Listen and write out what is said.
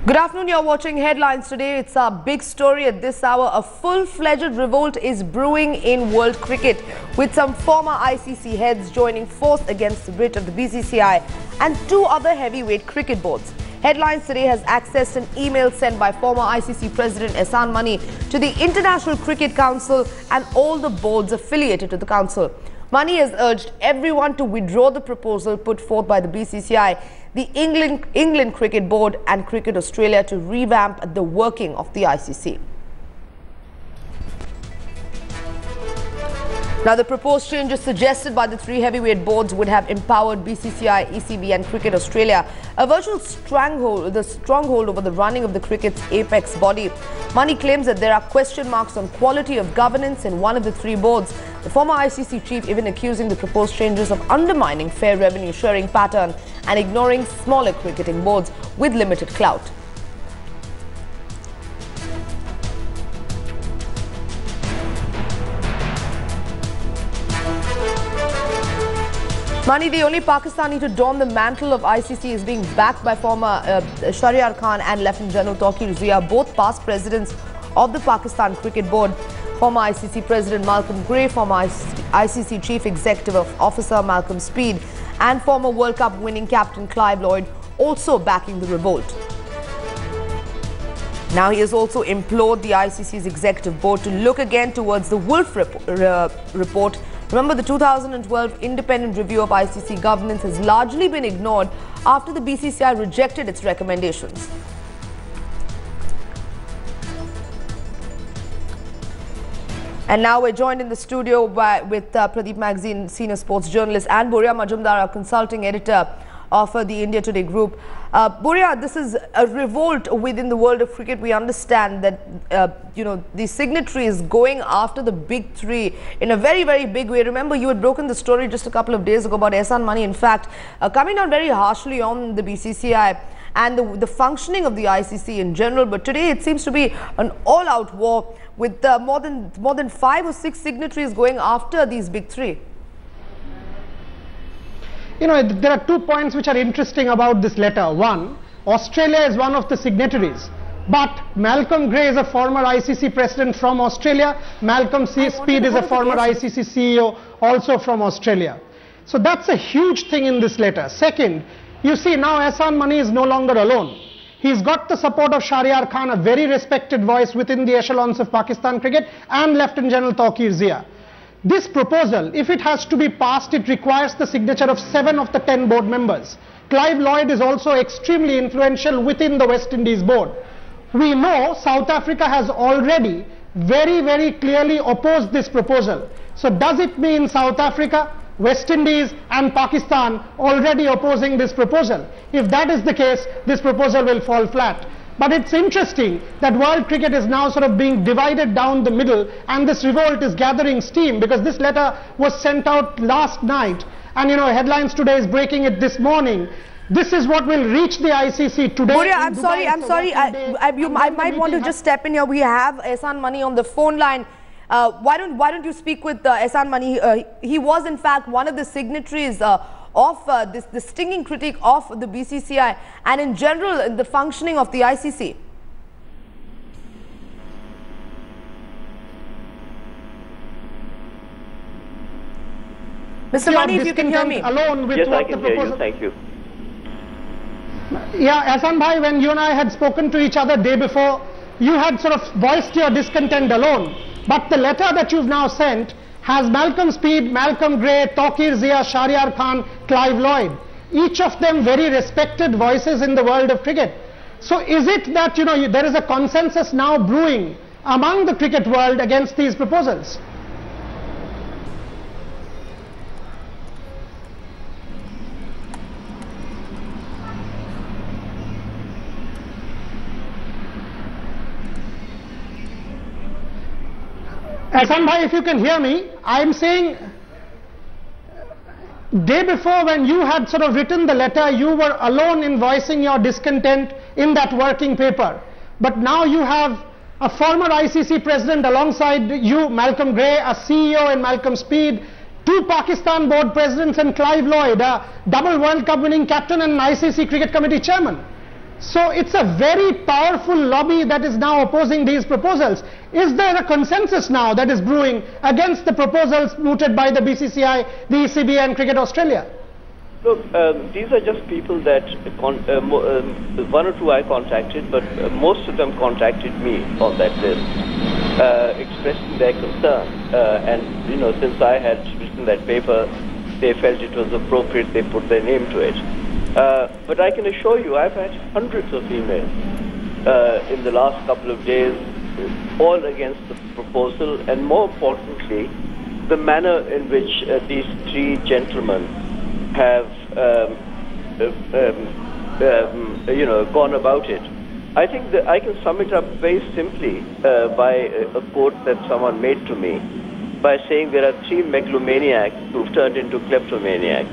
Good afternoon, you're watching Headlines today. It's our big story at this hour. A full-fledged revolt is brewing in world cricket, with some former ICC heads joining force against the writ of the BCCI and two other heavyweight cricket boards. Headlines today has accessed an email sent by former ICC President Ehsan Mani to the International Cricket Council and all the boards affiliated to the council. Mani has urged everyone to withdraw the proposal put forth by the BCCI, the England Cricket Board and Cricket Australia to revamp the working of the ICC. Now, the proposed changes suggested by the three heavyweight boards would have empowered BCCI, ECB and Cricket Australia, a virtual stronghold over the running of the cricket's apex body. Mani claims that there are question marks on quality of governance in one of the three boards, the former ICC chief even accusing the proposed changes of undermining fair revenue sharing pattern and ignoring smaller cricketing boards with limited clout. Mani, the only Pakistani to don the mantle of ICC, is being backed by former Shahryar Khan and Lieutenant General Taqir Zia, both past presidents of the Pakistan Cricket Board. Former ICC President Malcolm Gray, former ICC Chief Executive Officer Malcolm Speed and former World Cup winning captain Clive Lloyd also backing the revolt. Now he has also implored the ICC's executive board to look again towards the Wolf report. Remember, the 2012 independent review of ICC governance has largely been ignored after the BCCI rejected its recommendations. And now we're joined in the studio with Pradeep Magazine senior sports journalist and Buria Majumdar, a consulting editor of the India Today group. Buria, this is a revolt within the world of cricket. We understand that, the signatories going after the big three in a very, very big way. Remember, you had broken the story just a couple of days ago about Ehsan Mani, in fact, coming down very harshly on the BCCI and the functioning of the ICC in general. But today it seems to be an all-out war with more than 5 or 6 signatories going after these big three. There are 2 points which are interesting about this letter. One, Australia is one of the signatories, but Malcolm Gray is a former ICC president from Australia. Malcolm Speed is a former ICC CEO also from Australia. So that's a huge thing in this letter. Second, you see now Ehsan Mani is no longer alone. He's got the support of Shahryar Khan, a very respected voice within the echelons of Pakistan cricket, and Lieutenant General Taqir Zia. This proposal, if it has to be passed, it requires the signature of 7 of the 10 board members. Clive Lloyd is also extremely influential within the West Indies board. We know South Africa has already very, very clearly opposed this proposal. So does it mean South Africa, West Indies and Pakistan already opposing this proposal? If that is the case, this proposal will fall flat. But it's interesting that world cricket is now sort of being divided down the middle, and this revolt is gathering steam because this letter was sent out last night, and Headlines Today is breaking it this morning. This is what will reach the ICC today. Buria, I'm sorry. I might want to just step in here. We have Ehsan Mani on the phone line. Why don't you speak with Ehsan Mani? He was in fact one of the signatories of the stinging critique of the BCCI and in general the functioning of the ICC. Mr. Mani, if you can hear me. Alone with yes, what I can the hear proposal. you. Thank you. Yeah, Ehsan bhai, when you and I had spoken to each other day before, you had sort of voiced your discontent alone. But the letter that you've now sent has Malcolm Speed, Malcolm Gray, Taqir Zia, Shahryar Khan, Clive Lloyd, each of them very respected voices in the world of cricket. So is it that there is a consensus now brewing among the cricket world against these proposals? Ehsan bhai, if you can hear me, I'm saying day before when you had sort of written the letter, you were alone in voicing your discontent in that working paper. But now you have a former ICC president alongside you, Malcolm Gray, a CEO in Malcolm Speed, two Pakistan board presidents and Clive Lloyd, a double World Cup winning captain and an ICC cricket committee chairman. So it's a very powerful lobby that is now opposing these proposals. Is there a consensus now that is brewing against the proposals mooted by the BCCI, the ECB and Cricket Australia? Look, these are just people that, one or two I contacted, but most of them contacted me on that list, expressing their concern. And, you know, since I had written that paper, they felt it was appropriate, they put their name to it. But I can assure you, I've had hundreds of emails in the last couple of days, all against the proposal, and more importantly, the manner in which these three gentlemen have, you know, gone about it. I think that I can sum it up very simply by a quote that someone made to me, by saying there are three megalomaniacs who've turned into kleptomaniacs.